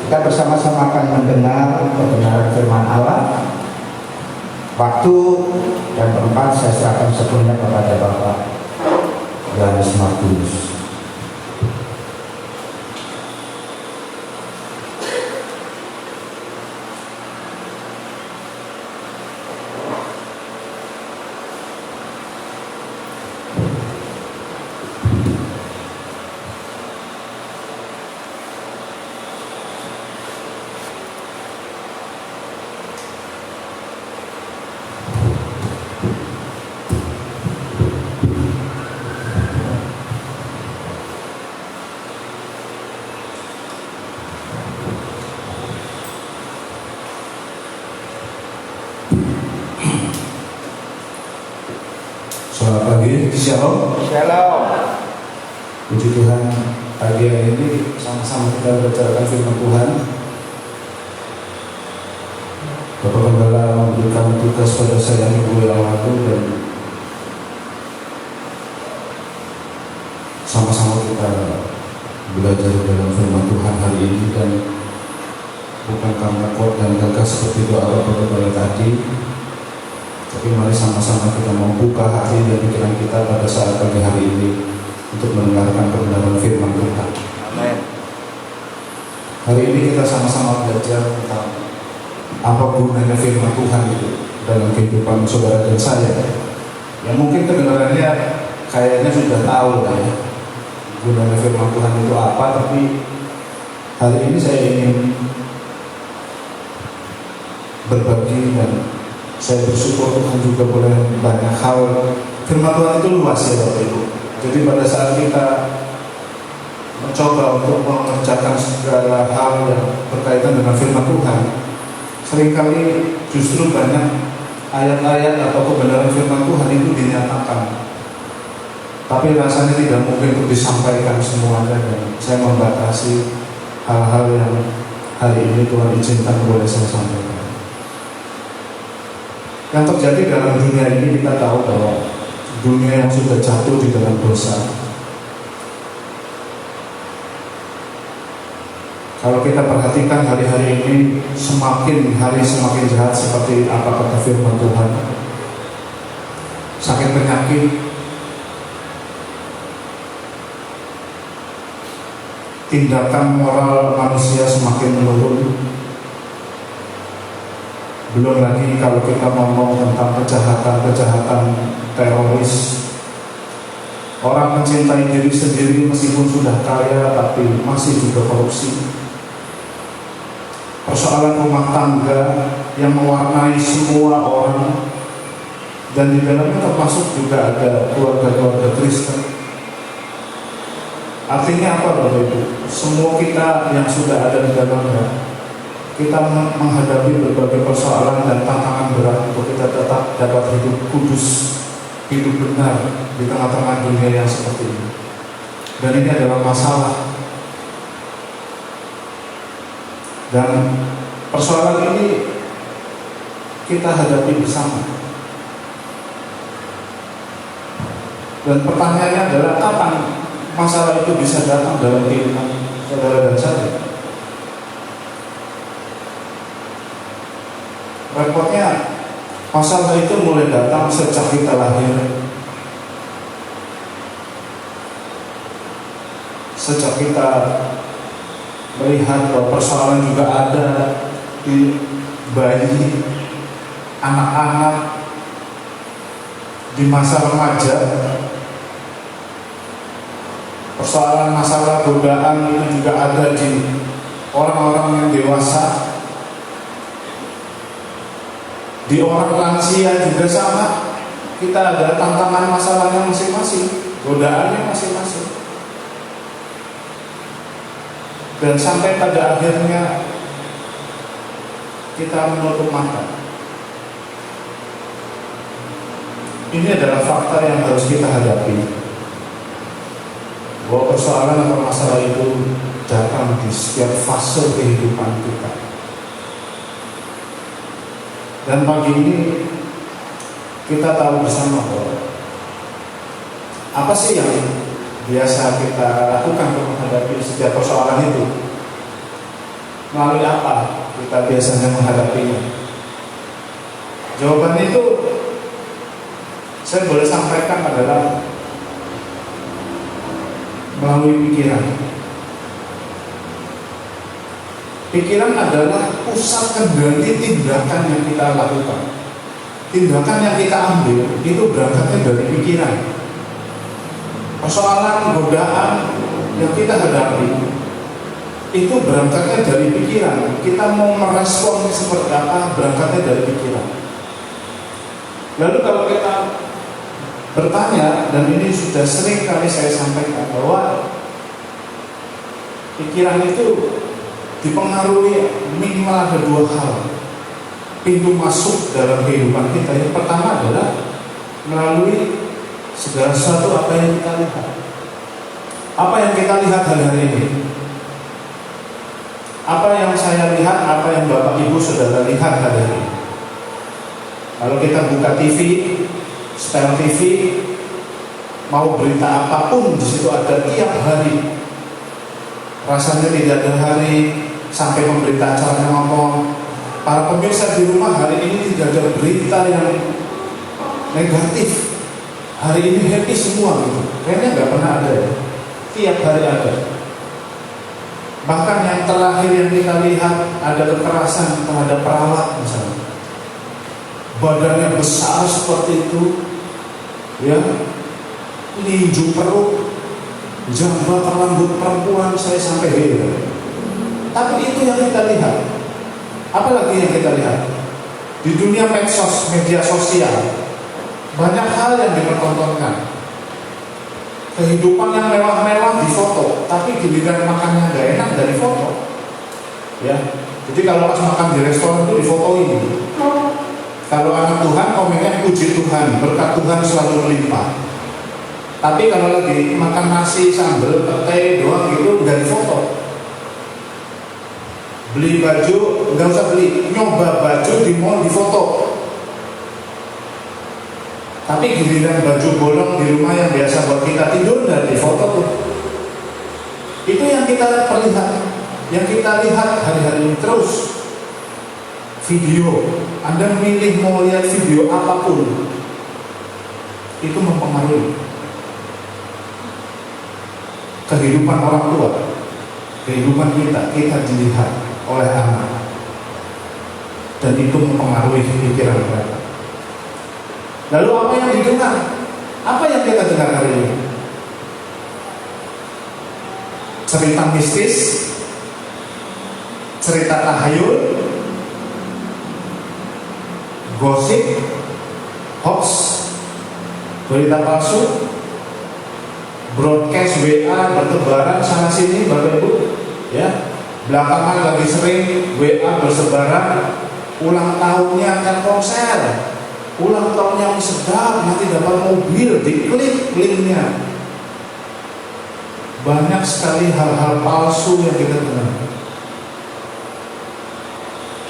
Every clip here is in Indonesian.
Kita bersama-sama akan mendengar kebenaran firman Allah. Waktu dan tempat saya serahkan sepenuhnya kepada Bapak Yohanes Martinus. Selamat pagi, Shalom. Shalom. Puji Tuhan, pagi hari ini sama-sama kita membicarakan firman Tuhan. Bapak Gembala memberikan tugas pada saya minggu yang lalu dan sama-sama kita belajar dalam firman Tuhan hari ini, dan bukan karena kuat dan gagah seperti doa Bapak Gembala tadi, tapi mari sama-sama kita membuka hati dan pikiran kita pada saat pagi hari ini untuk mendengarkan kebenaran firman Tuhan. Amin. Hari ini kita sama-sama belajar tentang apa gunanya firman Tuhan itu dalam kehidupan saudara dan saya. Yang mungkin kedengarannya kayaknya sudah tahu lah ya, gunanya firman Tuhan itu apa, tapi hari ini saya ingin berbagi, dan saya bersyukur Tuhan juga boleh banyak hal. Firman Tuhan itu luas ya Bapak Ibu. Jadi pada saat kita mencoba untuk mengerjakan segala hal yang berkaitan dengan firman Tuhan, seringkali justru banyak ayat-ayat atau kebenaran firman Tuhan itu dinyatakan, tapi rasanya tidak mungkin untuk disampaikan semuanya, dan saya membatasi hal-hal yang hari ini Tuhan izinkan boleh saya sampaikan. Yang terjadi dalam dunia ini, kita tahu bahwa dunia yang sudah jatuh di dalam dosa. Kalau kita perhatikan hari-hari ini, semakin hari semakin jahat seperti apa kata firman Tuhan. Sakit penyakit, tindakan moral manusia semakin menurun. Belum lagi kalau kita ngomong tentang kejahatan teroris. Orang mencintai diri sendiri meskipun sudah kaya tapi masih juga korupsi. Persoalan rumah tangga yang mewarnai semua orang, dan di dalamnya termasuk juga ada keluarga-keluarga Kristen. Artinya apa Bapak Ibu? Semua kita yang sudah ada di dalamnya, kita menghadapi berbagai persoalan dan tantangan berat untuk kita tetap dapat hidup kudus, hidup benar di tengah-tengah dunia yang seperti ini. Dan ini adalah masalah. Dan persoalan ini kita hadapi bersama. Dan pertanyaannya adalah, kapan masalah itu bisa datang dalam kehidupan saudara dan saya? Repotnya, masalah itu mulai datang sejak kita lahir. Sejak kita melihat bahwa persoalan juga ada di bayi, anak-anak, di masa remaja. Persoalan masalah godaan itu juga ada di orang-orang yang dewasa. Di orang lansia juga sama. Kita ada tantangan masalahnya masing-masing, godaannya masing-masing. Dan sampai pada akhirnya kita menutup mata. Ini adalah fakta yang harus kita hadapi, bahwa persoalan atau masalah itu datang di setiap fase kehidupan kita. Dan pagi ini kita tahu bersama bahwa apa sih yang biasa kita lakukan untuk menghadapi setiap persoalan itu. Melalui apa kita biasanya menghadapinya? Jawaban itu saya boleh sampaikan adalah melalui pikiran. Pikiran adalah pusat kendali tindakan yang kita lakukan. Tindakan yang kita ambil itu berangkatnya dari pikiran. Persoalan, godaan yang kita hadapi itu berangkatnya dari pikiran. Kita mau merespon seperti apa, berangkatnya dari pikiran. Lalu kalau kita bertanya, dan ini sudah sering kali saya sampaikan, bahwa pikiran itu dipengaruhi minimal ada dua hal pintu masuk dalam kehidupan kita. Yang pertama adalah melalui segala sesuatu apa yang kita lihat. Apa yang kita lihat hari-hari ini, apa yang saya lihat, apa yang Bapak Ibu Saudara lihat hari-hari ini. Kalau kita buka TV, setel TV, mau berita apapun di situ ada tiap hari. Rasanya tidak ada hari sampai pemberita acaranya ngomong, para pemirsa di rumah hari ini tidak ada berita yang negatif. Hari ini happy semua gitu. Kayaknya nggak pernah ada ya. Tiap hari ada. Bahkan yang terakhir yang kita lihat ada kekerasan terhadap perawat misalnya. Badannya besar seperti itu, ya, ninju perut, jambak rambut perempuan, saya sampai heran. Tapi itu yang kita lihat. Apalagi yang kita lihat di dunia medsos, media sosial, banyak hal yang dipertontonkan. Kehidupan yang mewah-mewah difoto, tapi giliran makannya nggak enak dari foto. Ya, jadi kalau pas makan di restoran itu difotoin. Kalau anak Tuhan komennya puji Tuhan, berkat Tuhan selalu melimpah. Tapi kalau lagi makan nasi sambal petai doang gitu nggak difoto. Beli baju nggak usah beli, nyoba baju di mall difoto. Tapi giliran baju bolong di rumah yang biasa buat kita tidur dan difoto tuh. Itu yang kita perlihat, yang kita lihat hari-hari ini terus. Video, Anda memilih mau lihat video apapun, itu mempengaruhi kehidupan orang tua, kehidupan kita dilihat oleh anak, dan itu mempengaruhi pikiran mereka. Lalu apa yang didengar? Apa yang kita dengar hari ini? Cerita mistis, cerita tahayul, gosip, hoax, berita palsu, broadcast WA bertebaran sana sini, Bapak Ibu, ya. Belakangan lagi sering WA bersebaran, ulang tahunnya akan konser, ulang tahun yang sedap, nanti dapat mobil, diklik linknya. Banyak sekali hal-hal palsu yang kita dengar.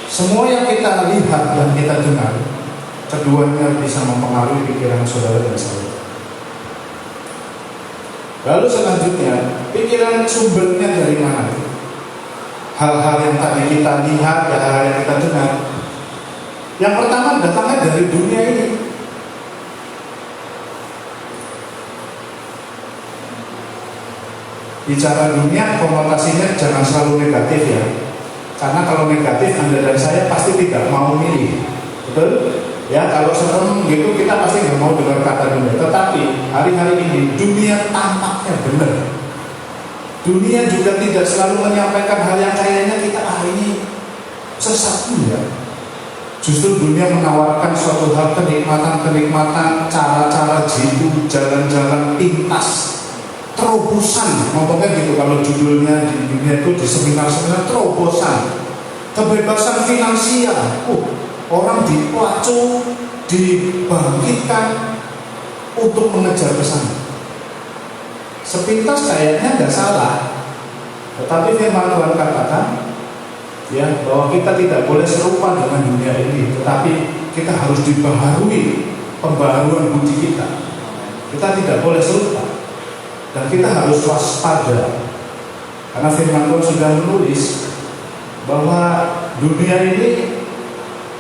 Semua yang kita lihat dan kita dengar, keduanya bisa mempengaruhi pikiran saudara dan saya. Lalu selanjutnya, pikiran sumbernya dari mana? Hal-hal yang tadi kita lihat, hal-hal yang kita dengar. Yang pertama datangnya dari dunia ini. Bicara dunia, konotasinya jangan selalu negatif ya. Karena kalau negatif Anda dan saya pasti tidak mau milih, betul? Ya kalau serem gitu kita pasti nggak mau dengar kata dunia. Tetapi hari-hari ini dunia tampaknya benar. Dunia juga tidak selalu menyampaikan hal yang kayaknya kita ini sesat ya. Justru dunia menawarkan suatu hal kenikmatan, cara-cara jitu, jalan-jalan pintas, terobosan, ngomongnya gitu kalau judulnya di dunia itu di seminar-seminar terobosan, kebebasan finansial, orang dipacu, dibangkitkan untuk mengejar ke sana. Sepintas kayaknya nggak salah, tetapi firman Tuhan katakan, ya bahwa kita tidak boleh serupa dengan dunia ini, tetapi kita harus dibaharui pembaharuan budi kita. Kita tidak boleh serupa. Dan kita harus waspada, karena firman Tuhan sudah menulis bahwa dunia ini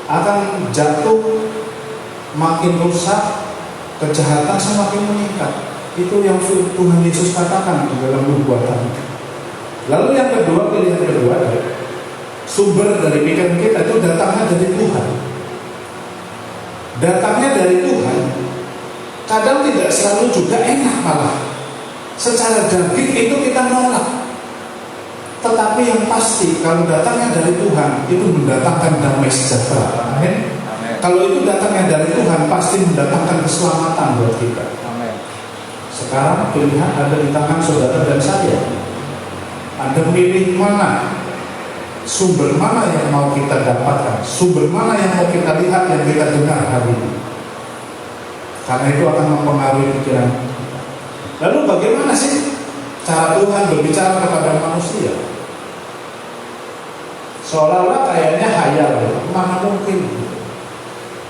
akan jatuh, makin rusak, kejahatan semakin meningkat. Itu yang Tuhan Yesus katakan di dalam nubuatan. Lalu yang kedua, pilihan kedua, sumber dari pikiran kita itu datangnya dari Tuhan. Datangnya dari Tuhan kadang tidak selalu juga enak, malah secara daging itu kita nolak. Tetapi yang pasti kalau datangnya dari Tuhan itu mendatangkan damai sejahtera. Amin. Kalau itu datangnya dari Tuhan pasti mendatangkan keselamatan buat kita. Amin. Sekarang pilihan ada di tangan saudara dan saya. Anda pilih mana? Sumber mana yang mau kita dapatkan? Sumber mana yang mau kita lihat, yang kita dengar hari ini? Karena itu akan mempengaruhi pikiran. Lalu bagaimana sih cara Tuhan berbicara kepada manusia? Seolah-olah kayaknya hayal, mana mungkin?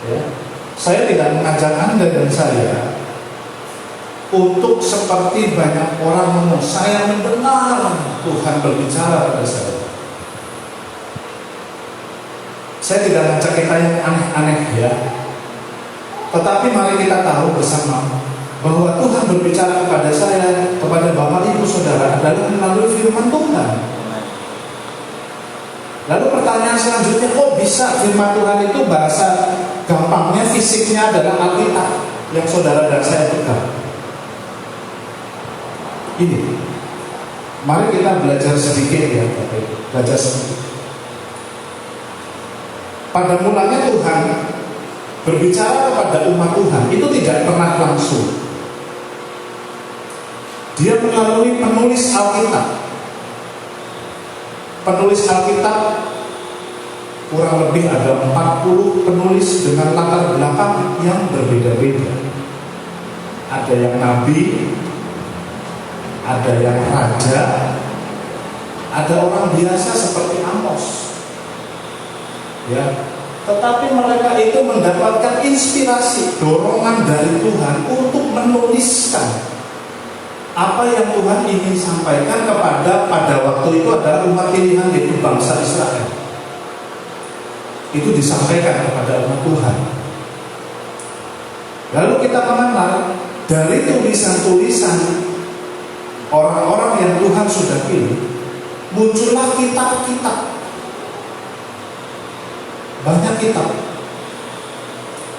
Ya. Saya tidak mengajak Anda dan saya untuk seperti banyak orang ngomong, saya mendengar Tuhan berbicara pada saya. Saya tidak mengajak kita yang aneh-aneh ya. Tetapi mari kita tahu bersama bahwa Tuhan berbicara kepada saya, kepada Bapak Ibu Saudara adalah melalui firman Tuhan. Lalu pertanyaan selanjutnya, kok bisa firman Tuhan itu bahasa gampangnya, fisiknya adalah Alkitab yang saudara dan saya pegang? Ini, mari kita belajar sedikit ya, belajar sedikit. Pada mulanya Tuhan berbicara kepada umat Tuhan itu tidak pernah langsung. Dia melalui penulis Alkitab. Penulis Alkitab kurang lebih ada 40 penulis dengan latar belakang yang berbeda-beda. Ada yang nabi, ada yang raja, ada orang biasa seperti Amos. Ya, tetapi mereka itu mendapatkan inspirasi, dorongan dari Tuhan untuk menuliskan apa yang Tuhan ingin sampaikan pada waktu itu adalah umat pilihan, yaitu bangsa Israel. Itu disampaikan kepada umat Tuhan. Lalu kita mengenal dari tulisan-tulisan orang-orang yang Tuhan sudah pilih, muncullah kitab-kitab. Banyak kitab.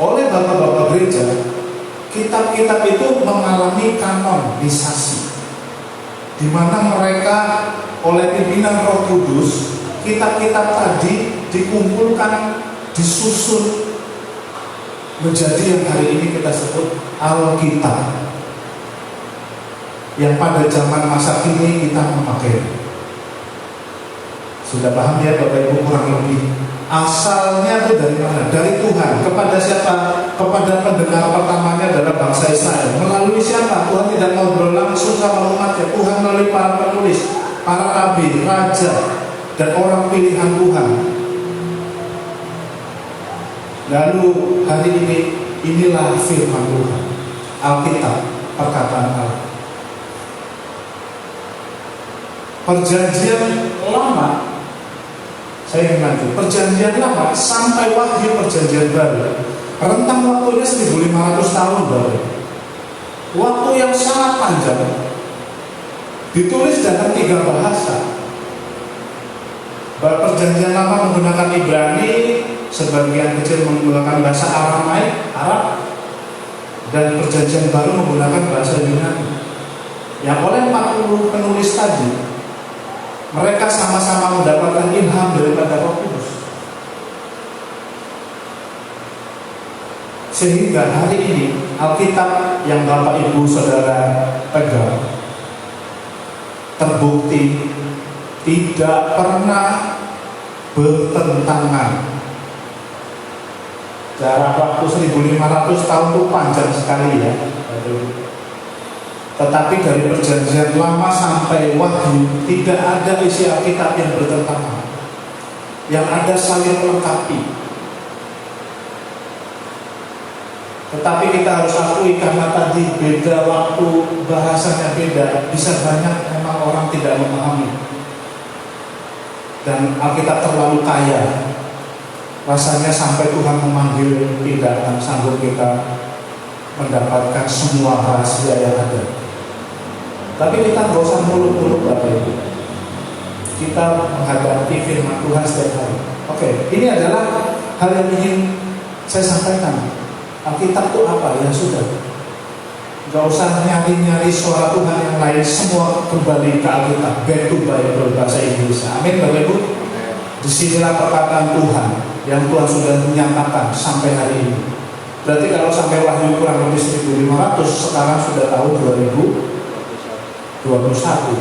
Oleh bapak-bapak gereja, kitab-kitab itu mengalami kanonisasi, di mana mereka oleh pimpinan Roh Kudus, kitab-kitab tadi dikumpulkan, disusun menjadi yang hari ini kita sebut Alkitab, yang pada zaman masa kini kita memakai. Sudah paham ya Bapak Ibu kurang lebih? Asalnya itu dari mana? Dari Tuhan. Kepada siapa? Kepada pendengar pertamanya adalah bangsa Israel. Melalui siapa? Tuhan tidak ngobrol langsung sama umatnya. Tuhan melalui para penulis, para nabi, raja, dan orang pilihan Tuhan. Lalu hari ini inilah firman Tuhan, Alkitab, perkataan Allah. Perjanjian lama, saya ingin lanjut. Perjanjian lama sampai wahyu perjanjian baru, rentang waktunya 1500 tahun baru. Waktu yang sangat panjang. Ditulis dalam 3 bahasa. Perjanjian lama menggunakan Ibrani, sebagian kecil menggunakan bahasa Aramaik, Arab, dan perjanjian baru menggunakan bahasa Yunani. Yang oleh 40 penulis tadi, mereka sama-sama mendapatkan ilham daripada Roh Kudus. Sehingga hari ini Alkitab yang Bapak Ibu Saudara pegang terbukti tidak pernah bertentangan. Jarak waktu 1500 tahun itu panjang sekali ya. Tetapi dari perjanjian lama sampai wahyu tidak ada isi Alkitab yang bertentangan. Yang ada saling melengkapi. Tetapi kita harus akui karena tadi beda waktu, bahasanya beda, bisa banyak memang orang tidak memahami. dan Alkitab terlalu kaya. Rasanya sampai Tuhan memanggil tidak akan sanggup kita mendapatkan semua rahasia yang ada. Tapi kita nggak usah muluk-muluk Bapak Ibu. Kita menghadapi firman Tuhan setiap hari. Oke, ini adalah hal yang ingin saya sampaikan. Alkitab itu apa? Ya sudah, nggak usah nyari-nyari suara Tuhan yang lain. Semua kembali ke Alkitab. Back to Bible bahasa Inggris. Amin Bapak Ibu. Disinilah perkataan Tuhan yang Tuhan sudah menyatakan sampai hari ini. Berarti kalau sampai Wahyu kurang lebih 1500, sekarang sudah tahun 2021,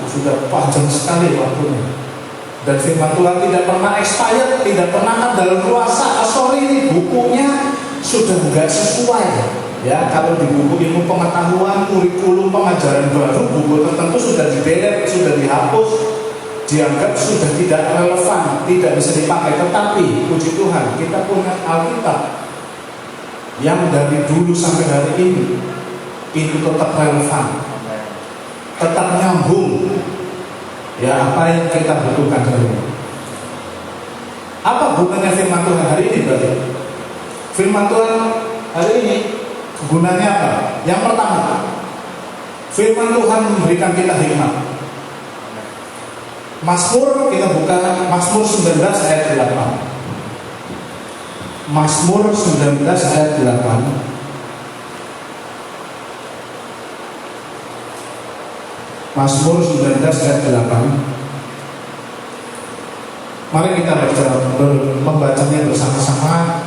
sudah panjang sekali waktunya. Dan firman Tuhan tidak pernah expired, tidak pernah kadaluarsa. Sorry, ini bukunya sudah nggak sesuai. Ya, kalau di buku ilmu pengetahuan, kurikulum pengajaran baru, buku tertentu sudah di-delete, sudah dihapus, dianggap sudah tidak relevan, tidak bisa dipakai. Tetapi puji Tuhan, kita punya Alkitab yang dari dulu sampai hari ini itu tetap relevan, tetap nyambung. Ya, apa yang kita butuhkan hari ini. Apa gunanya firman Tuhan hari ini berarti? Firman Tuhan hari ini gunanya apa? Yang pertama, firman Tuhan memberikan kita hikmat. Mazmur, kita buka Mazmur 19 ayat 8. Mazmur 19 ayat 8. Mazmur 19 ayat 8. Mari kita membacanya bersama-sama.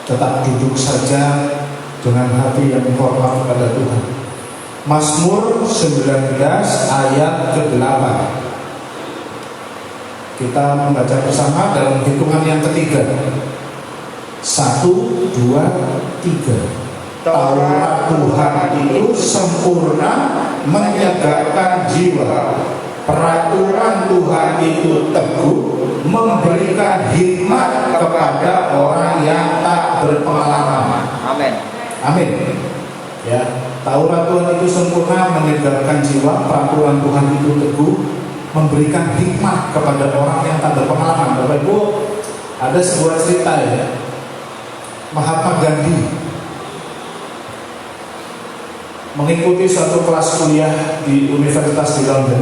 Tetap duduk saja dengan hati yang hormat kepada Tuhan. Mazmur 19 ayat ke-8. Kita membaca bersama dalam hitungan yang ketiga. 1, 2, 3. Taurat Tuhan itu sempurna, menyegarkan jiwa. Peraturan Tuhan itu teguh, memberikan hikmat kepada orang yang tak berpengalaman. Amin. Amin. Ya, Taurat Tuhan itu sempurna, menyegarkan jiwa. Peraturan Tuhan itu teguh, memberikan hikmat kepada orang yang tak berpengalaman. Bapak Ibu, ada sebuah cerita ya. Mahatma Gandhi mengikuti suatu kelas kuliah di Universitas di London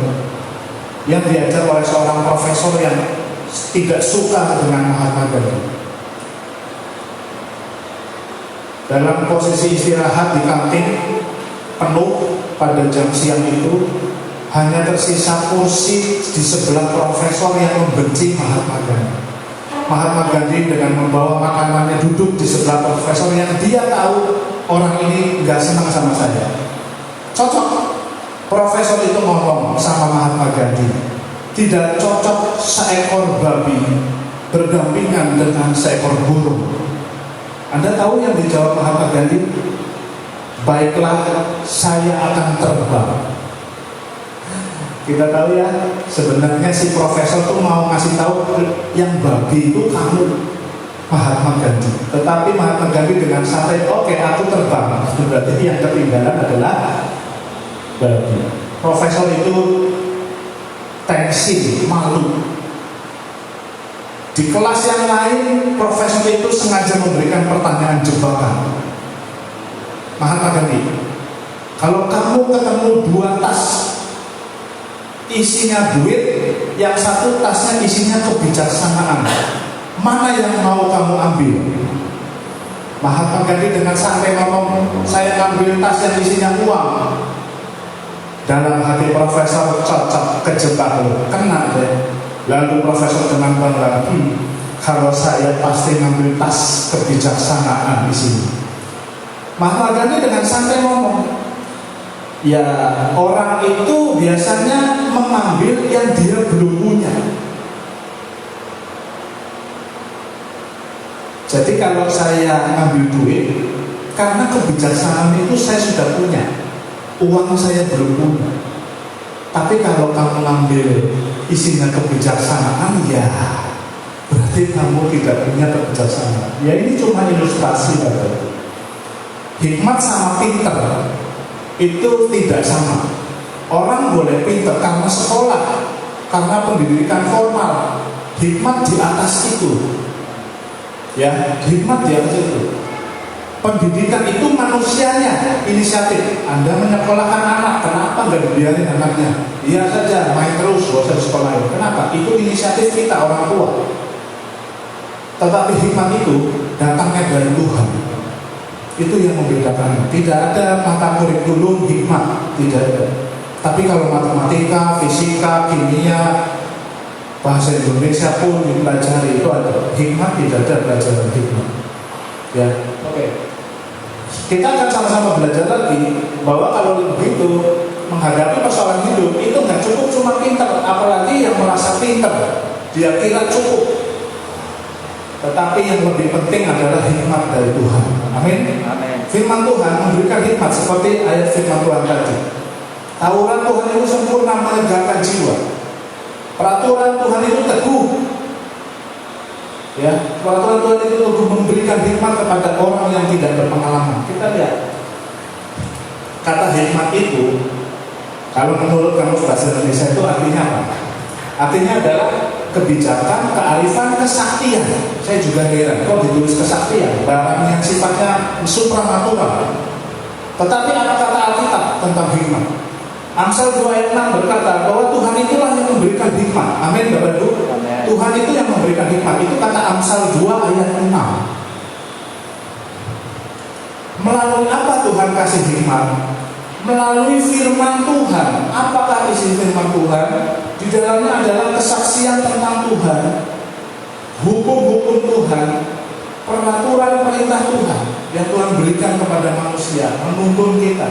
yang diajar oleh seorang profesor yang tidak suka dengan Mahatma Gandhi. Dalam posisi istirahat di kantin penuh pada jam siang itu, hanya tersisa kursi di sebelah profesor yang membenci Mahatma Gandhi. Mahatma Gandhi dengan membawa makanannya duduk di sebelah profesor yang dia tahu orang ini nggak senang sama saya. Cocok. Profesor itu ngomong sama Mahatma Gandhi, tidak cocok seekor babi berdampingan dengan seekor burung. Anda tahu yang dijawab Mahatma Gandhi? Baiklah, saya akan terbang. Kita tahu ya, sebenarnya si profesor tuh mau ngasih tahu yang babi itu kamu, Mahatma Gandhi. Tetapi Mahatma Gandhi dengan santai, oke, aku terbang. Berarti yang ketinggalan adalah babi. Profesor itu tensi, malu. Di kelas yang lain, profesor itu sengaja memberikan pertanyaan jebakan. Mahatma Gandhi, kalau kamu ketemu 2 tas, isinya duit, yang satu tasnya isinya kebijaksanaan, mana yang mau kamu ambil? Mahatma Gandhi dengan santai ngomong, saya ambil tas yang isinya uang. Dalam hati profesor cocok, kejebak, kena deh. Lalu profesor dengan bangga, kalau saya pasti ngambil tas kebijaksanaan di sini. Mahatma Gandhi dengan santai ngomong, ya, orang itu biasanya mengambil yang dia belum punya. Jadi kalau saya ngambil duit, karena kebijaksanaan itu saya sudah punya, uang saya belum punya. Tapi kalau kamu ngambil isinya kebijaksanaan, ya berarti kamu tidak punya kebijaksanaan. Ya, ini cuma ilustrasi Bapak. Hikmat sama pinter itu tidak sama. Orang boleh pinter karena sekolah, karena pendidikan formal, hikmat di atas itu. Ya, hikmat di atas itu. Pendidikan itu manusianya inisiatif. Anda menyekolahkan anak, kenapa nggak dibiarin anaknya? Iya saja, main terus, gak usah sekolah. Kenapa? Itu inisiatif kita orang tua. Tetapi hikmat itu datangnya dari Tuhan. Itu yang membedakan. Tidak ada mata kurikulum hikmat, tidak ada. Tapi kalau matematika, fisika, kimia, bahasa Indonesia pun dipelajari, itu ada. Hikmat tidak ada pelajaran hikmat. Ya, oke. Kita akan sama-sama belajar lagi bahwa kalau begitu menghadapi persoalan hidup itu nggak cukup cuma pintar, apalagi yang merasa pintar dia kira cukup. Tetapi yang lebih penting adalah hikmat dari Tuhan. Amin. Amin. Firman Tuhan memberikan hikmat seperti ayat firman Tuhan tadi. Taurat Tuhan itu sempurna menegakkan jiwa. Peraturan Tuhan itu teguh. Ya, peraturan Tuhan itu teguh memberikan hikmat kepada orang yang tidak berpengalaman. Kita lihat kata hikmat itu, kalau menurut kamus bahasa Indonesia itu artinya apa? Artinya adalah kebijakan, kearifan, kesaktian. Saya juga heran, kok ditulis kesaktian, barang yang sifatnya supranatural. Tetapi apa kata Alkitab tentang hikmat? Amsal 2 ayat 6 berkata bahwa Tuhan itulah yang memberikan hikmat. Amin, Bapak Ibu. Amin. Tuhan itu yang memberikan hikmat. Itu kata Amsal 2 ayat 6. Melalui apa Tuhan kasih hikmat? Melalui firman Tuhan. Apakah isi firman Tuhan? Di dalamnya adalah kesaksian tentang Tuhan, hukum-hukum Tuhan, peraturan perintah Tuhan yang Tuhan berikan kepada manusia, menuntun kita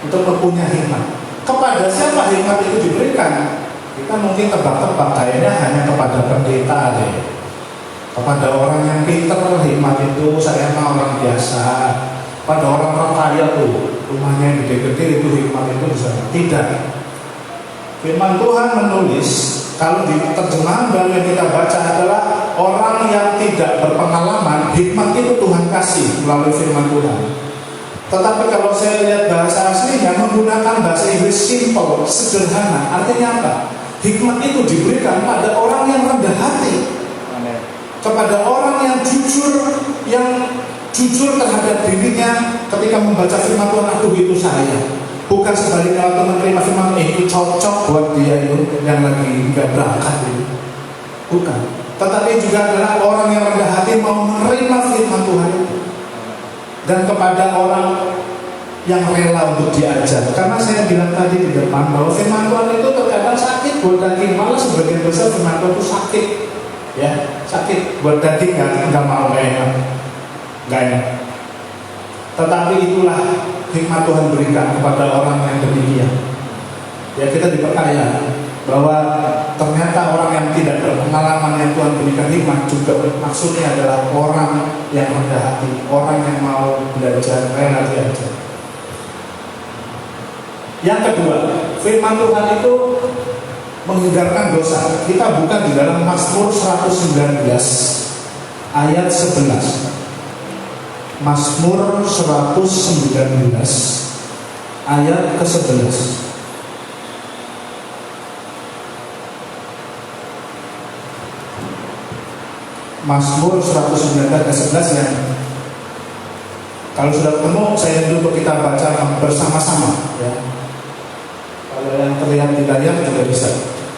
untuk mempunyai hikmat. Kepada siapa hikmat itu diberikan? Kita mungkin tebak-tebak kayaknya hanya kepada pendeta deh. Kepada orang yang pintar hikmat itu saya mah orang biasa. Pada orang-orang kaya tuh rumahnya yang gede-gede itu hikmat itu bisa. Tidak. Firman Tuhan menulis, kalau di terjemahan baru yang kita baca adalah orang yang tidak berpengalaman, hikmat itu Tuhan kasih melalui firman Tuhan. Tetapi kalau saya lihat bahasa aslinya menggunakan bahasa Inggris simple, sederhana. Artinya apa? Hikmat itu diberikan pada orang yang rendah hati. Amin. Kepada orang yang jujur terhadap dirinya ketika membaca firman Tuhan. Aduh, itu saya. Bukan sebaliknya waktu menerima firman itu cocok buat dia itu yang lagi nggak berangkat itu. Bukan. Tetapi juga adalah orang yang rendah hati mau menerima firman Tuhan itu. Dan kepada orang yang rela untuk diajar. Karena saya bilang tadi di depan bahwa firman Tuhan itu terkadang sakit buat daging. Malah sebagian besar firman Tuhan itu sakit. Ya, sakit buat daging, nggak mau, nggak enak. Nggak enak. Tetapi itulah hikmat Tuhan berikan kepada orang yang demikian. Ya, kita dipercaya bahwa ternyata orang yang tidak berpengalaman yang Tuhan berikan hikmat juga maksudnya adalah orang yang rendah hati, orang yang mau belajar, rela diajar. Yang kedua, firman Tuhan itu menghindarkan dosa. Kita buka di dalam Mazmur 119 ayat 11. Mazmur 119 ayat ke-11. Mazmur 119 ayat 11 yang kalau sudah ketemu saya dulu kita baca bersama-sama ya. Kalau yang terlihat di layar juga bisa.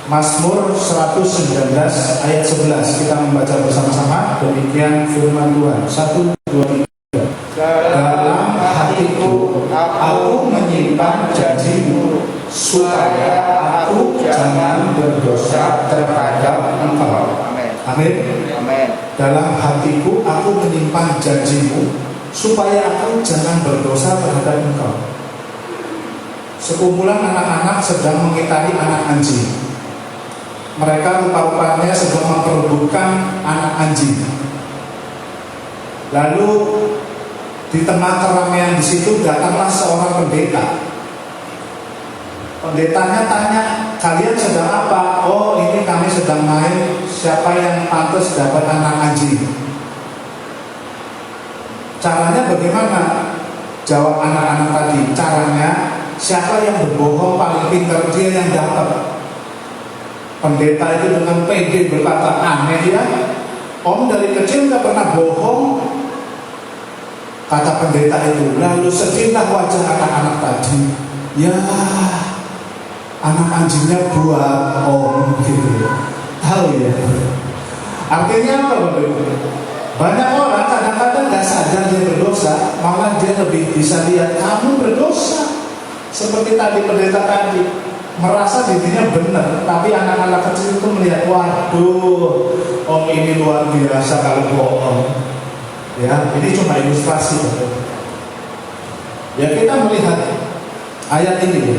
Mazmur 119 ayat 11 kita membaca bersama-sama. Demikian firman Tuhan. 1, 2, 3. Dalam hatiku aku menyimpan janji-Mu supaya aku jangan berdosa terhadap Engkau. Amin. Amin. Dalam hatiku aku menyimpan janji-Mu supaya aku jangan berdosa terhadap Engkau. Sekumpulan anak-anak sedang mengitari anak anjing. Mereka rupa-rupanya sedang memperebutkan anak anjing. Lalu di tengah keramaian di situ datanglah seorang pendeta. Pendetanya tanya, kalian sedang apa? Oh, ini kami sedang main siapa yang pantas dapat anak anjing. Caranya bagaimana? Jawab anak-anak tadi. Caranya, siapa yang berbohong paling pintar dia yang dapat. Pendeta itu dengan pede berkata, aneh ya, om dari kecil gak pernah bohong, kata pendeta itu. Lalu sedihlah wajah anak-anak tadi. Ya, anak anjingnya buat om gitu. Tahu ya. Artinya apa Bapak Ibu? Banyak orang kadang-kadang gak sadar dia berdosa, malah dia lebih bisa lihat kamu berdosa. Seperti tadi pendeta tadi, merasa dirinya benar, tapi anak-anak kecil itu melihat, waduh, om ini luar biasa kalau bohong. Ya, ini cuma ilustrasi. Ya, kita melihat ayat ini.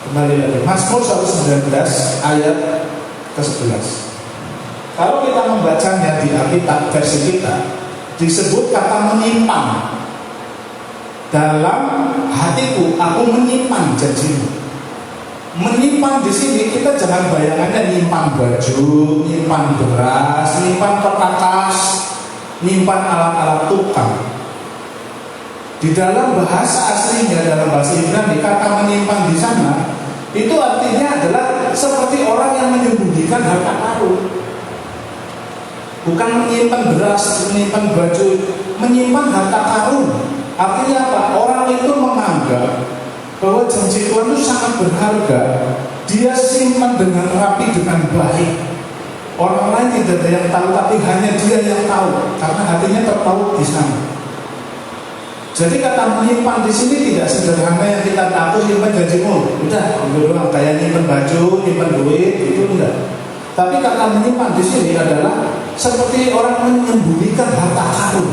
Kembali lagi, Mazmur 119 ayat ke-11. Kalau kita membacanya di Alkitab versi kita, disebut kata menyimpan. Dalam hatiku, aku menyimpan janjimu. Menyimpan di sini kita jangan bayangannya nyimpan baju, nyimpan beras, nyimpan perkakas, nyimpan alat-alat tukang. Di dalam bahasa aslinya, dalam bahasa Ibrani, kata menyimpan di sana itu artinya adalah seperti orang yang menyembunyikan harta karun. Bukan menyimpan beras, menyimpan baju, menyimpan harta karun. Artinya apa? Orang itu menganggap bahwa janji Tuhan itu sangat berharga. Dia simpan dengan rapi, dengan baik. Orang lain tidak ada yang tahu, tapi hanya dia yang tahu, karena hatinya terpaut di sana. Jadi kata menyimpan di sini tidak sederhana yang kita tahu simpan janjimu. Udah, itu doang. Kayak nyimpan baju, nyimpan duit, itu enggak. Tapi kata menyimpan di sini adalah seperti orang menyembunyikan harta karun.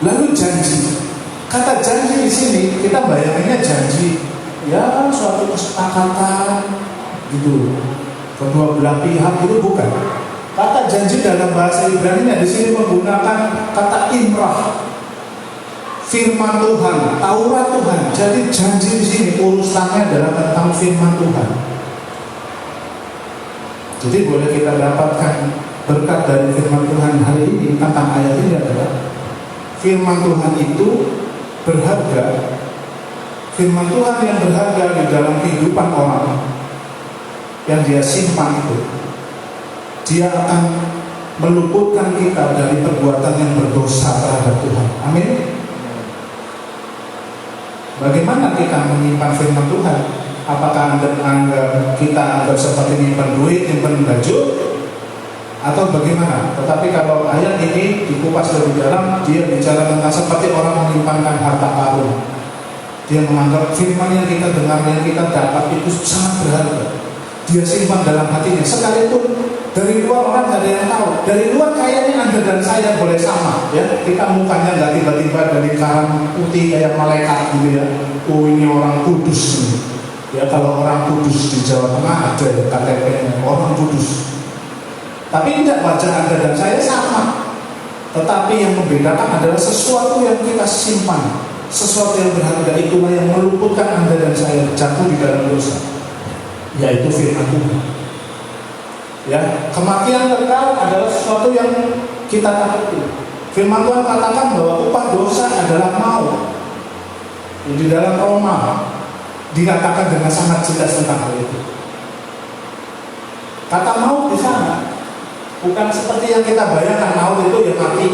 Lalu janji. Kata janji di sini kita bayanginnya janji, ya suatu kesepakatan gitu. Kedua belah pihak itu bukan. Kata janji dalam bahasa Ibrani di sini menggunakan kata imrah. Firman Tuhan, Taurat Tuhan. Jadi janji di sini urusannya adalah tentang firman Tuhan. Jadi boleh kita dapatkan berkat dari firman Tuhan hari ini tentang ayat ini adalah firman Tuhan itu berharga. Firman Tuhan yang berharga di dalam kehidupan orang yang dia simpan itu, dia akan meluputkan kita dari perbuatan yang berdosa terhadap Tuhan. Amin. Bagaimana kita menyimpan firman Tuhan? Apakah kita anggap seperti menyimpan duit, menyimpan baju, atau bagaimana? Tetapi kalau ayat ini dikupas lebih dalam, dia bicara tentang seperti orang menyimpankan harta karun. Dia menganggap firman yang kita dengar, yang kita dapat itu sangat berharga. Dia simpan dalam hatinya. Sekalipun dari luar orang tidak ada yang tahu. Dari luar kayaknya Anda dan saya boleh sama, ya. Kita mukanya nggak tiba-tiba dari karang putih kayak malaikat gitu ya. Oh ini orang kudus nih. Ya kalau orang kudus di Jawa Tengah ada KTP-nya orang kudus. Tapi tidak, wajah Anda dan saya sama. Tetapi yang membedakan adalah sesuatu yang kita simpan, sesuatu yang berharga, itulah yang meluputkan Anda dan saya jatuh di dalam dosa, yaitu firman Tuhan. Ya, kematian kekal adalah sesuatu yang kita takuti. Firman Tuhan katakan bahwa upah dosa adalah maut. Di dalam Roma dikatakan dengan sangat jelas tentang hal itu. Kata maut di sana bukan seperti yang kita bayangkan maut itu yang mati,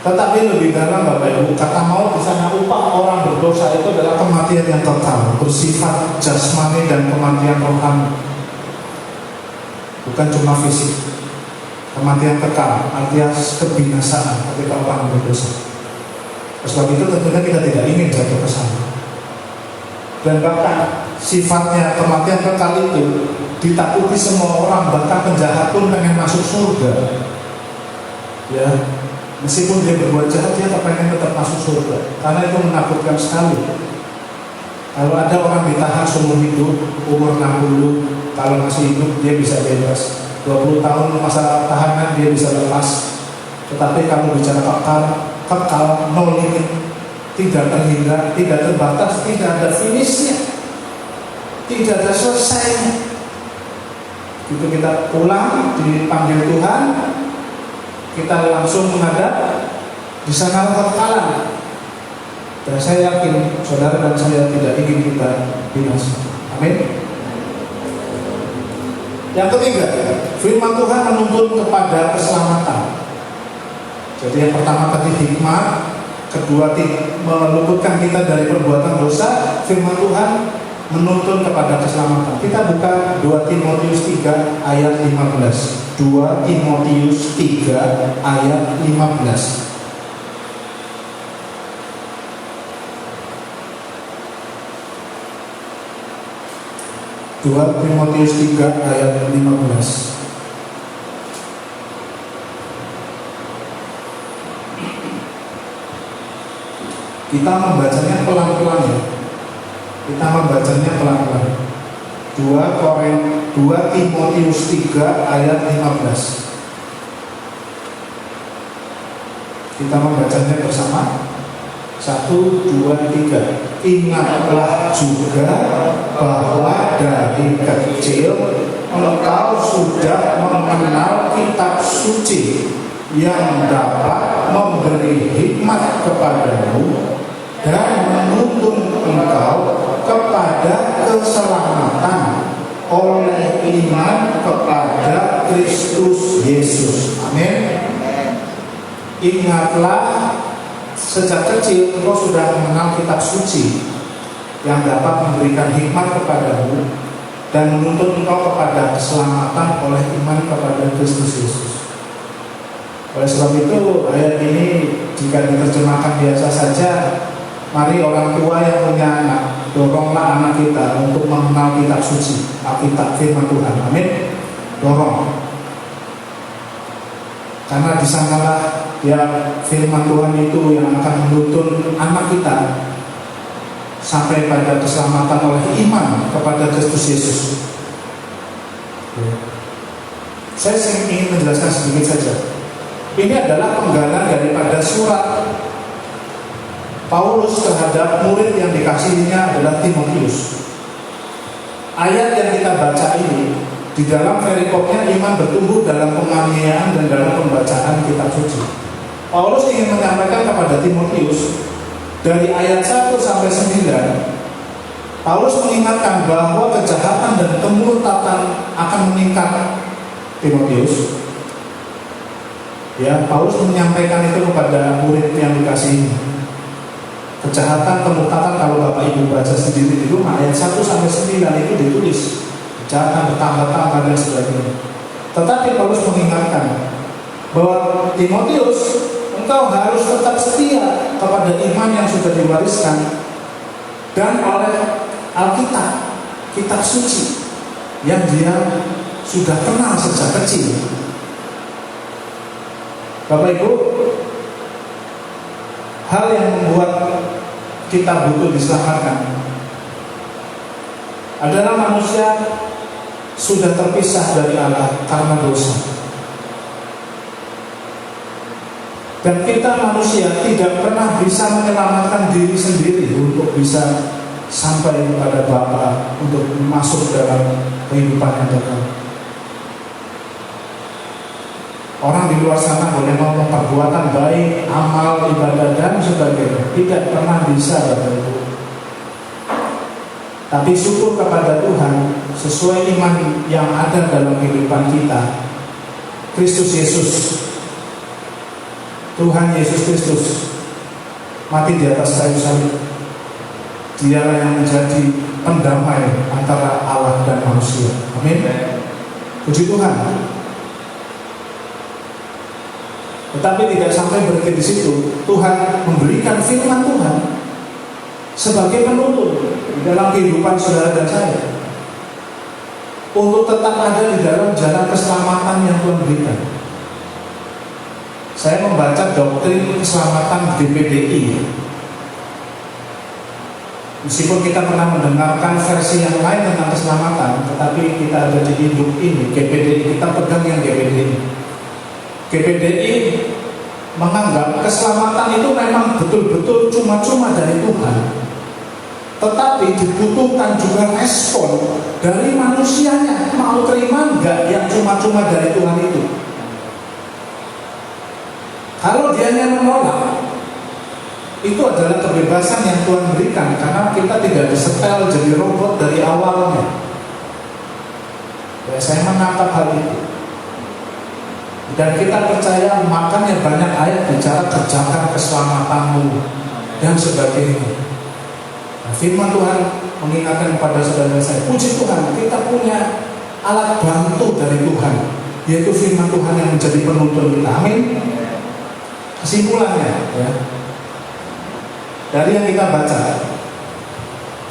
tetapi lebih dalam Bapak Ibu. Kata maut di sana, upah orang berdosa itu adalah kematian yang total, bersifat jasmani dan kematian rohani, bukan cuma fisik. Kematian kekal, artinya kebinasaan ketika orang berdosa. Sebab itu tentunya kita tidak ingin jatuh ke sana. Dan bahkan sifatnya kematian kekal itu ditakuti semua orang, bahkan penjahat pun pengen masuk surga. Ya, meskipun dia berbuat jahat, dia pengen tetap masuk surga, karena itu menakutkan sekali. Kalau ada orang ditahan seumur hidup, umur 60, kalau masih hidup dia bisa bebas. 20 tahun masa tahanan dia bisa lepas. Tetapi kalau bicara kekal, no limit, tidak terhingga, tidak terbatas, tidak ada finishnya, tidak ada selesainya. Itu kita pulang, dipanggil Tuhan, kita langsung menghadap, di sana kekekalan. Dan saya yakin saudara dan saya tidak ingin kita binasa. Amin. Yang ketiga, firman Tuhan menuntun kepada keselamatan. Jadi yang pertama tadi hikmat, kedua meluputkan kita dari perbuatan dosa. Firman Tuhan menuntun kepada keselamatan. Kita buka 2 Timotius 3 ayat 15. 2 Timotius 3 ayat 15. 2 Timotius 3 ayat 15. Kita membacanya pelan-pelan ya. Kita membacanya pelan-pelan. 2 Timotius 3 ayat 15. Kita membacanya bersama. 1, 2, 3. Ingatlah juga bahwa dari kecil engkau sudah mengenal kitab suci yang dapat memberi hikmat kepadamu dan menuntun engkau kepada keselamatan oleh iman kepada Kristus Yesus. Amin. Ingatlah, sejak kecil engkau sudah mengenal kitab suci yang dapat memberikan hikmat kepadamu dan menuntun engkau kepada keselamatan oleh iman kepada Kristus Yesus. Oleh sebab itu ayat ini jika diterjemahkan biasa saja, mari orang tua yang punya anak, doronglah anak kita untuk mengenal kitab suci, Alkitab firman Tuhan. Amin. Dorong. Karena di sanalah ya firman Tuhan itu yang akan menuntun anak kita sampai pada keselamatan oleh iman kepada Kristus Yesus. Saya ingin menjelaskan sedikit saja. Ini adalah penggalan daripada surat Paulus terhadap murid yang dikasihinya adalah Timotius. Ayat yang kita baca ini, di dalam perikopnya iman bertumbuh dalam penganiayaan dan dalam pembacaan kitab suci. Paulus ingin menyampaikan kepada Timotius dari ayat 1 sampai 9. Paulus mengingatkan bahwa kejahatan dan kemurtatan akan meningkat. Timotius, ya, Paulus menyampaikan itu kepada murid yang dikasihi. Kejahatan, kemurtatan, kalau Bapak Ibu baca sendiri di rumah, ayat 1 sampai 9 itu ditulis kejahatan bertambah-tambah dan sebagainya. Tetapi Paulus mengingatkan bahwa Timotius, engkau harus tetap setia kepada iman yang sudah diwariskan dan oleh Alkitab, kitab suci yang dia sudah kenal sejak kecil. Bapak Ibu, hal yang membuat kita butuh diselamatkan adalah manusia sudah terpisah dari Allah karena dosa. Dan kita manusia tidak pernah bisa menyelamatkan diri sendiri untuk bisa sampai kepada Bapa, untuk masuk dalam kehidupan yang kekal. Orang di luar sana boleh ngomong perbuatan baik, amal, ibadah dan sebagainya, tidak pernah bisa, Bapak Ibu. Tapi syukur kepada Tuhan, sesuai iman yang ada dalam kehidupan kita, Kristus Yesus, Tuhan Yesus Kristus mati di atas kayu salib. Dialah yang menjadi pendamai antara Allah dan manusia. Amin. Puji Tuhan. Tetapi tidak sampai berhenti di situ. Tuhan memberikan firman Tuhan sebagai penuntun di dalam kehidupan saudara dan saya, untuk tetap ada di dalam jalan keselamatan yang Tuhan berikan. Saya membaca doktrin keselamatan GPDI. Meskipun kita pernah mendengarkan versi yang lain tentang keselamatan, tetapi kita ada di induk ini, GPDI, kita pegang yang GPDI. GPDI menganggap keselamatan itu memang betul-betul cuma-cuma dari Tuhan, tetapi dibutuhkan juga respon dari manusianya, mau terima enggak yang cuma-cuma dari Tuhan itu. Kalau dianya menolak, itu adalah kebebasan yang Tuhan berikan, karena kita tidak disetel jadi robot dari awalnya. Ya, saya menangkap hal itu. Dan kita percaya, makanya banyak ayat bicara kerjakan keselamatanmu dan sebagainya. Nah, firman Tuhan mengingatkan kepada saudara saya, puji Tuhan, kita punya alat bantu dari Tuhan, yaitu firman Tuhan yang menjadi penuntun kita. Amin. Kesimpulannya, ya, dari yang kita baca,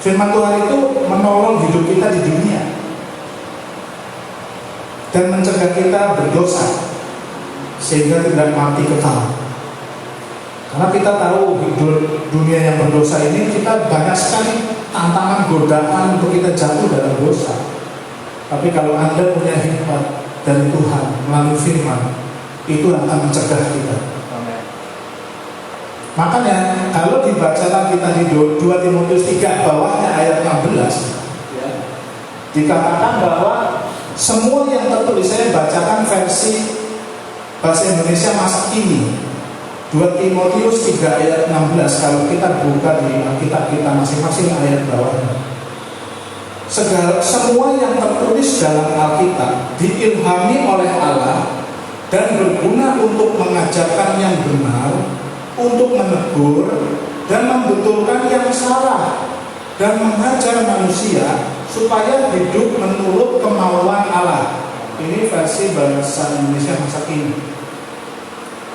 firman Tuhan itu menolong hidup kita di dunia dan mencegah kita berdosa sehingga tidak mati kekal. Karena kita tahu hidup dunia yang berdosa ini, kita banyak sekali tantangan, godaan untuk kita jatuh dalam dosa. Tapi kalau Anda punya hikmat dari Tuhan melalui firman, itu akan mencegah kita. Makanya kalau dibaca lagi tadi 2 Timotius 3 bawahnya ayat 16, ya, dikatakan bahwa semua yang tertulis, saya bacakan versi bahasa Indonesia masa kini, 2 Timotius 3 ayat 16. Kalau kita buka di Alkitab kita masing-masing ayat bawahnya, semua yang tertulis dalam Alkitab diilhami oleh Allah dan berguna untuk mengajarkan yang benar, untuk menegur dan membetulkan yang salah, dan mengajar manusia supaya hidup menurut kemauan Allah. Ini versi bahasa Indonesia masa kini.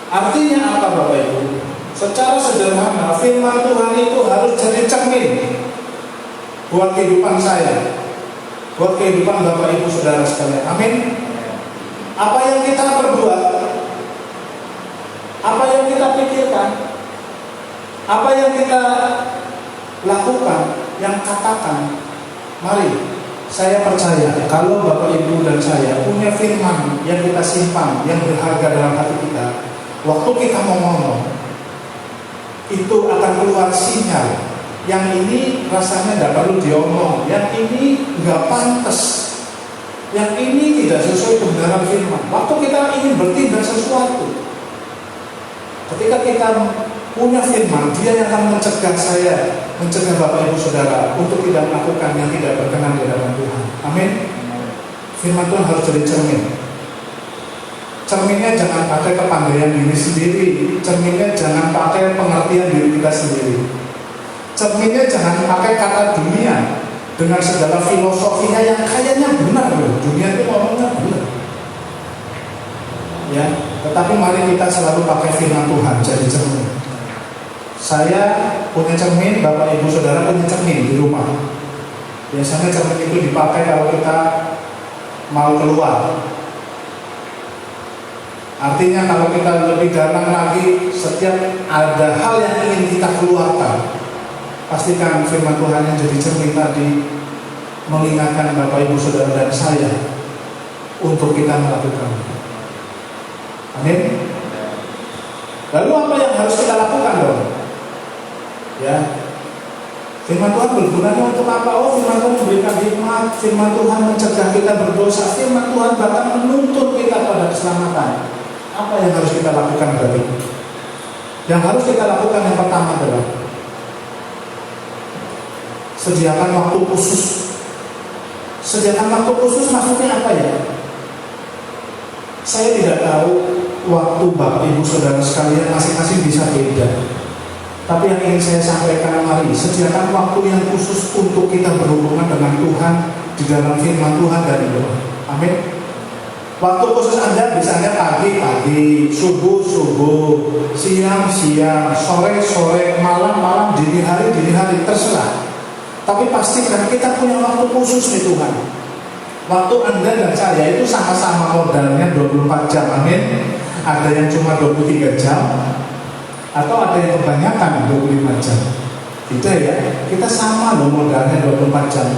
Artinya apa Bapak Ibu? Secara sederhana, firman Tuhan itu harus jadi cermin buat kehidupan saya, buat kehidupan Bapak Ibu Saudara sekalian. Amin. Apa yang kita perbuat, apa yang kita pikirkan, apa yang kita lakukan, yang katakan, mari, saya percaya kalau Bapak Ibu dan saya punya firman yang kita simpan, yang berharga dalam hati kita, waktu kita mau ngomong, itu akan keluar sinyal. Yang ini rasanya tidak perlu diomong, yang ini nggak pantas, yang ini tidak sesuai kebenaran firman. Waktu kita ingin bertindak sesuatu, ketika kita punya firman, dia yang akan mencegah saya, mencegah Bapak Ibu Saudara untuk tidak melakukan yang tidak berkenan di hadapan Tuhan. Amin. Firman Tuhan harus jadi cermin. Cerminnya jangan pakai kepandaian diri sendiri, cerminnya jangan pakai pengertian diri kita sendiri, cerminnya jangan pakai kata dunia dengan segala filosofinya yang kayaknya benar loh. Dunia itu ngomongnya benar, ya. Tetapi mari kita selalu pakai firman Tuhan jadi cermin. Saya punya cermin, Bapak Ibu Saudara punya cermin di rumah. Biasanya cermin itu dipakai kalau kita mau keluar. Artinya kalau kita lebih dalam lagi, setiap ada hal yang ingin kita keluarkan, pastikan firman Tuhan yang jadi cermin tadi mengingatkan Bapak Ibu Saudara dan saya untuk kita melakukan. Amin. Lalu apa yang harus kita lakukan dong? Ya, firman Tuhan bergunanya untuk apa? Oh, firman Tuhan memberikan hikmat, firman Tuhan mencegah kita berdosa, firman Tuhan bahkan menuntun kita pada keselamatan. Apa yang harus kita lakukan berarti? Yang harus kita lakukan yang pertama adalah sediakan waktu khusus. Sediakan waktu khusus maksudnya apa ya? Saya tidak tahu waktu Bapak Ibu Saudara sekalian masing-masing bisa beda. Tapi yang ingin saya sampaikan, mari sediakan waktu yang khusus untuk kita berhubungan dengan Tuhan di dalam firman Tuhan dan doa. Amin. Waktu khusus Anda misalnya pagi, subuh, siang, sore, malam, dini hari, terserah. Tapi pastikan kita punya waktu khusus nih Tuhan. Waktu Anda dan saya itu sama-sama modalnya 24 jam, amin. Ada yang cuma 23 jam, atau ada yang kebanyakan 25 jam. Tidak ya, kita sama loh modalnya 24 jam.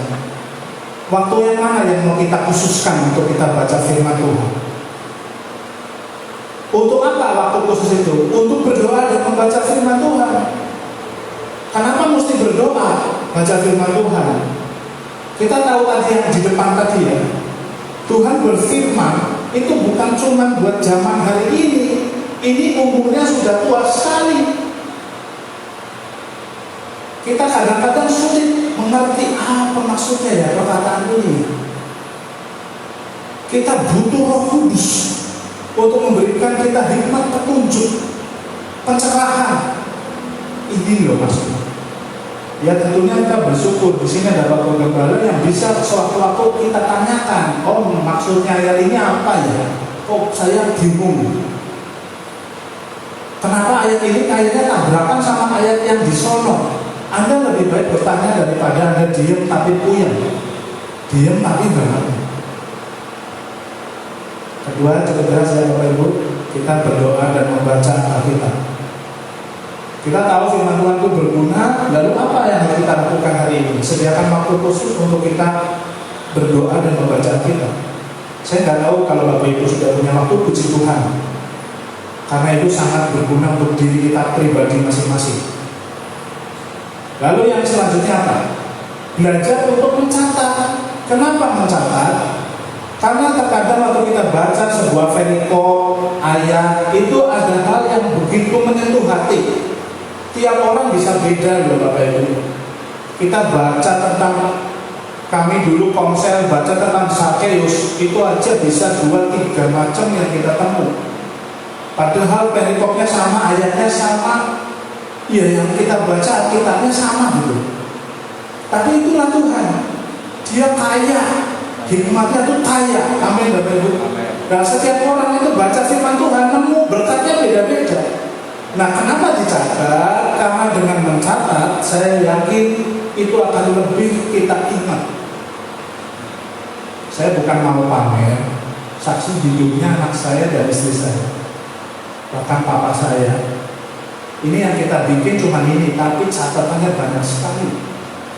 Waktu yang mana yang mau kita khususkan untuk kita baca firman Tuhan? Untuk apa waktu khusus itu? Untuk berdoa dan membaca firman Tuhan. Kenapa mesti berdoa, baca firman Tuhan? Kita tahu tadi yang di depan tadi ya, Tuhan berfirman itu bukan cuma buat zaman hari ini umurnya sudah tua sekali. Kita kadang-kadang sulit mengerti apa maksudnya ya perkataan ini. Kita butuh Roh Kudus untuk memberikan kita hikmat petunjuk, pencerahan. Ini loh maksudnya. Ya tentunya kita bersyukur di sini ada Bapak Gembala yang bisa sewaktu-waktu kita tanyakan, oh maksudnya ayat ini apa ya? Kok saya bingung. Kenapa ayat ini kayaknya tabrakan sama ayat yang di sono? Anda lebih baik bertanya daripada Anda diam tapi puyeng. Diam tapi berhati. Kedua, cukup jelas ya Bapak Ibu, kita berdoa dan membaca Alkitab. Kita tahu firman Tuhan itu berguna, lalu apa yang harus kita lakukan hari ini? Sediakan waktu khusus untuk kita berdoa dan membaca Alkitab. Saya nggak tahu kalau Bapak Ibu sudah punya waktu, puji Tuhan. Karena itu sangat berguna untuk diri kita pribadi masing-masing. Lalu yang selanjutnya apa? Belajar untuk mencatat. Kenapa mencatat? Karena terkadang waktu kita baca sebuah perikop ayat, itu ada hal yang begitu menyentuh hati. Tiap orang bisa beda loh Bapak Ibu. Kita baca tentang, kami dulu komsel baca tentang Sakeus, itu aja bisa 2-3 macam yang kita temui. Padahal perikopnya sama, ayatnya sama, ya yang kita baca Alkitabnya sama gitu. Tapi itulah Tuhan, Dia kaya, hikmatnya itu kaya. Amin Bapak Ibu. Dan setiap orang itu baca firman Tuhan nemu berkatnya beda-beda. Nah kenapa dicatat? Karena dengan mencatat saya yakin itu akan lebih kita ingat. Saya bukan mau pamer, saksi hidupnya anak saya dan istri saya, bahkan papa saya. Ini yang kita bikin cuma ini, tapi catatannya banyak sekali.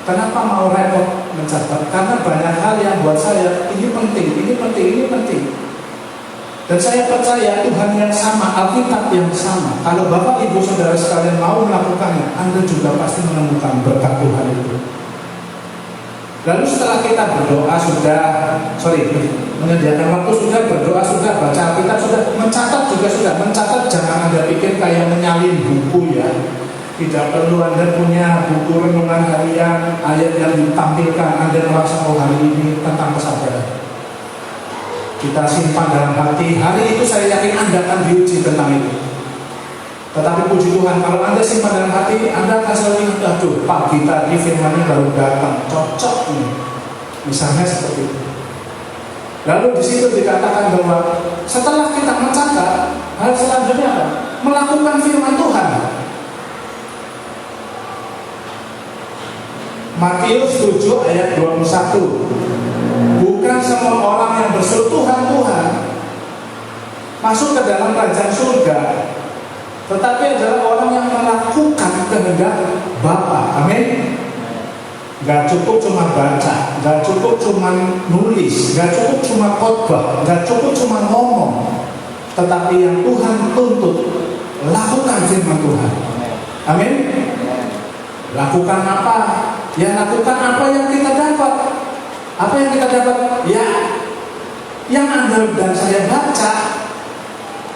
Kenapa mau repot mencatat? Karena banyak hal yang buat saya ini penting, ini penting, ini penting. Dan saya percaya Tuhan yang sama, Alkitab yang sama. Kalau Bapak Ibu Saudara sekalian mau melakukannya, Anda juga pasti menemukan berkat Tuhan itu. Lalu setelah kita berdoa menyediakan waktu sudah, berdoa sudah, baca Alkitab sudah, mencatat juga sudah. Mencatat jangan Anda pikir kayak menyalin buku ya. Tidak perlu Anda punya buku renungan harian, ayat yang ditampilkan, Anda merasa oh hari ini tentang kesabaran. Kita simpan dalam hati. Hari itu saya yakin Anda akan diuji tentang itu. Tetapi puji Tuhan, kalau Anda simpan dalam hati, Anda akan selalu ingat, aduh pagi tadi firman-Nya baru datang, cocok ini. Misalnya seperti itu. Lalu di situ dikatakan bahwa setelah kita mencatat, hal selanjutnya apa? Melakukan firman Tuhan. Matius 7 ayat 21. Bukan semua orang yang berseru Tuhan, Tuhan masuk ke dalam kerajaan surga, tetapi adalah orang yang melakukan kehendak Bapa. Amin. Gak cukup cuma baca, gak cukup cuma nulis, gak cukup cuma khotbah, gak cukup cuma ngomong, tetapi yang Tuhan tuntut, lakukan firman Tuhan. Amin. Lakukan apa? Ya lakukan apa yang kita dapat. Apa yang kita dapat? Ya, yang Anda dan saya baca.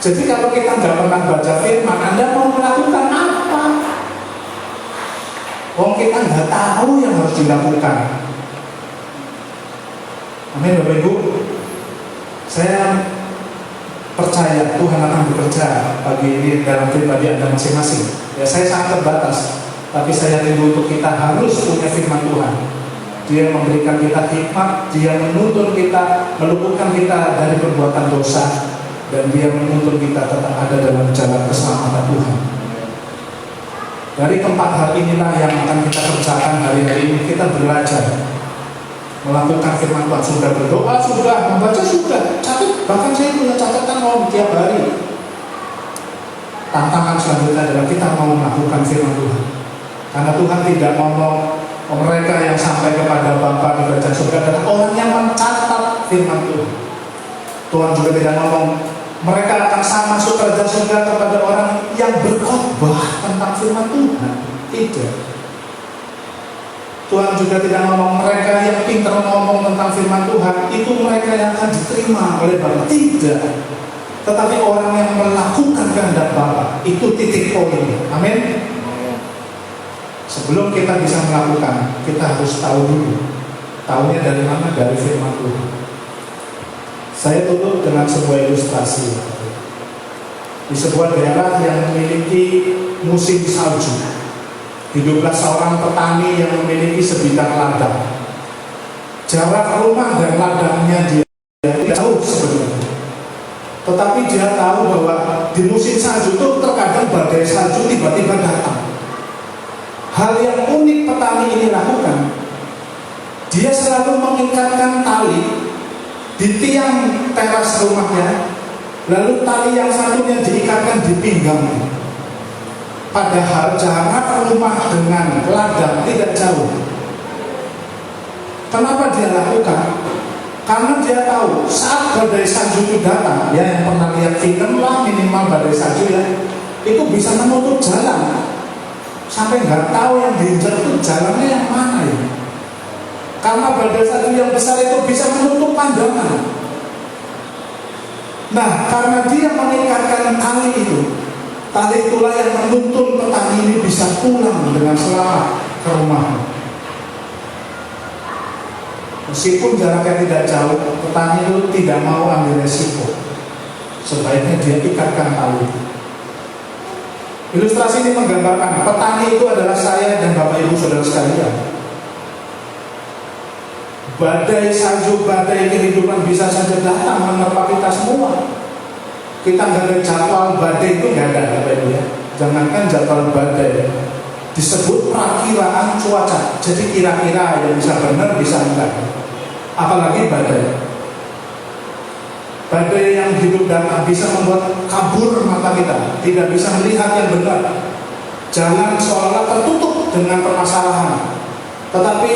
Jadi kalau kita nggak pernah baca firman, Anda mau melakukan apa? Kita nggak tahu yang harus dilakukan. Amin Bapak Ibu. Saya percaya Tuhan akan bekerja pagi ini dalam pribadi Anda masing-masing. Ya saya sangat terbatas, tapi saya rindu untuk kita harus punya firman Tuhan. Dia memberikan kita hikmat, Dia menuntun kita, meluputkan kita dari perbuatan dosa, dan Dia menuntun kita tetap ada dalam jalan keselamatan Tuhan. Dari keempat hal inilah yang akan kita kerjakan hari-hari ini. Kita belajar melakukan firman Tuhan. Sudah berdoa, sudah membaca, sudah catat. Bahkan saya punya catatan tiap hari. Tantangan selanjutnya adalah kita mau melakukan firman Tuhan. Karena Tuhan tidak ngomong mereka yang sampai kepada Bapa di kerajaan surga adalah orang yang mencatat firman Tuhan. Tuhan juga tidak ngomong mereka akan sama masuk kerajaan surga kepada orang yang berkhotbah tentang firman Tuhan. Tidak. Tuhan juga tidak ngomong mereka yang pintar ngomong tentang firman Tuhan itu mereka yang akan diterima oleh Bapa. Tidak. Tetapi orang yang melakukan kehendak Bapa itu titik poinnya. Amin. Sebelum kita bisa melakukan, kita harus tahu dulu. Tahunya dari mana? Dari firman Tuhan. Saya tutup dengan sebuah ilustrasi. Di sebuah daerah yang memiliki musim salju, hiduplah seorang petani yang memiliki sebidang ladang. Jarak rumah dan ladangnya dia tidak jauh sebenarnya, tetapi dia tahu bahwa di musim salju itu terkadang badai salju tiba-tiba datang. Hal yang unik petani ini lakukan, dia selalu mengikatkan tali di tiang teras rumahnya, lalu tali yang satunya diikatkan di pinggang. Padahal jarak rumah dengan ladang tidak jauh. Kenapa dia lakukan? Karena dia tahu saat badai salju itu datang, ya yang pernah lihat film lah minimal badai salju ya, itu bisa menutup jalan sampai nggak tahu yang diinjak itu jalannya yang mana ya. Karena badai salju yang besar itu bisa menutup pandangan. Nah, karena dia mengikatkan tali itu, tali itulah yang menuntun petani ini bisa pulang dengan selamat ke rumah. Meskipun jaraknya tidak jauh, petani itu tidak mau ambil resiko. Sebaiknya dia ikatkan tali itu. Ilustrasi ini menggambarkan petani itu adalah saya dan Bapak Ibu Saudara sekalian. Badai salju, badai kehidupan bisa saja datang menerpa kita semua. Kita nggak ada jadwal badai itu, nggak ada Bapak Ibu ya. Jangankan jadwal badai, disebut perakiraan cuaca. Jadi kira-kira yang bisa benar bisa enggak. Apalagi badai. Badai yang hidup datang bisa membuat kabur mata kita, tidak bisa melihat yang benar. Jalan seolah tertutup dengan permasalahan. Tetapi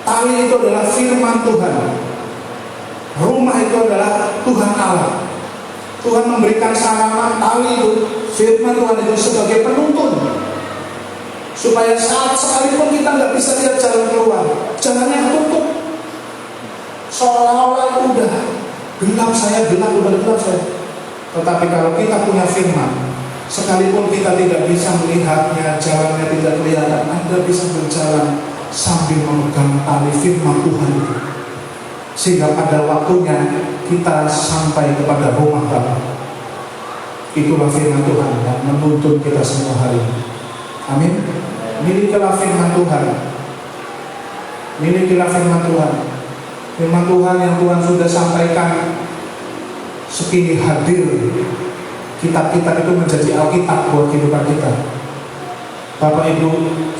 tali itu adalah firman Tuhan. Rumah itu adalah Tuhan Allah. Tuhan memberikan sarana tali itu, firman Tuhan itu sebagai penuntun, supaya saat sekalipun kita nggak bisa lihat jalan keluar, jalannya tertutup, seolah-olah udah gelap saya, udah gelap saya. Tetapi kalau kita punya firman, sekalipun kita tidak bisa melihatnya, jalannya tidak kelihatan, Anda bisa berjalan sambil memegang tali firman Tuhan itu, sehingga pada waktunya kita sampai kepada rumah Bapa. Itulah firman Tuhan yang menuntun kita semua hari ini. Amin. Milikilah firman Tuhan. Milikilah firman Tuhan. Firman Tuhan yang Tuhan sudah sampaikan sekini hadir. Kitab-kitab itu menjadi Alkitab buat kehidupan kita. Bapak Ibu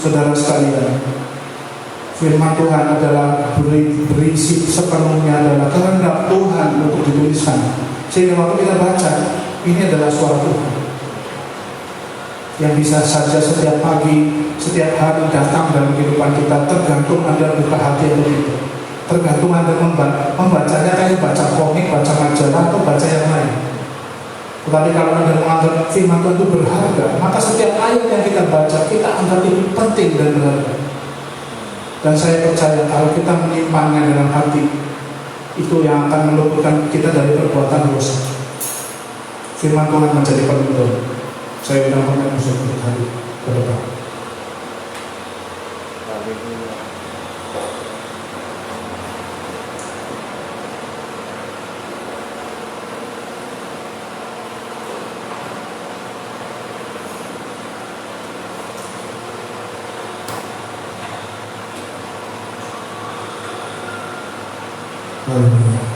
Saudara sekalian, firman Tuhan adalah berisi sepenuhnya adalah kehendak Tuhan untuk dituliskan. Sehingga waktu kita baca, ini adalah suara Tuhan yang bisa saja setiap pagi, setiap hari datang dalam kehidupan kita, tergantung Anda buka hati atau tidak. Tergantung Anda membacanya kayak baca komik, baca majalah, atau baca yang lain. Tetapi kalau Anda menganggap firman Tuhan itu berharga, maka setiap ayat yang kita baca, kita anggap itu penting dan berharga. Dan saya percaya kalau kita menyimpannya dalam hati, itu yang akan meluputkan kita dari perbuatan dosa. Firman Tuhan menjadi penuntun. Saya undang Bapak Ibu untuk hari ke depan.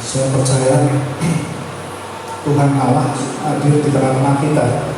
Saya percaya Tuhan Allah hadir di tengah-tengah kita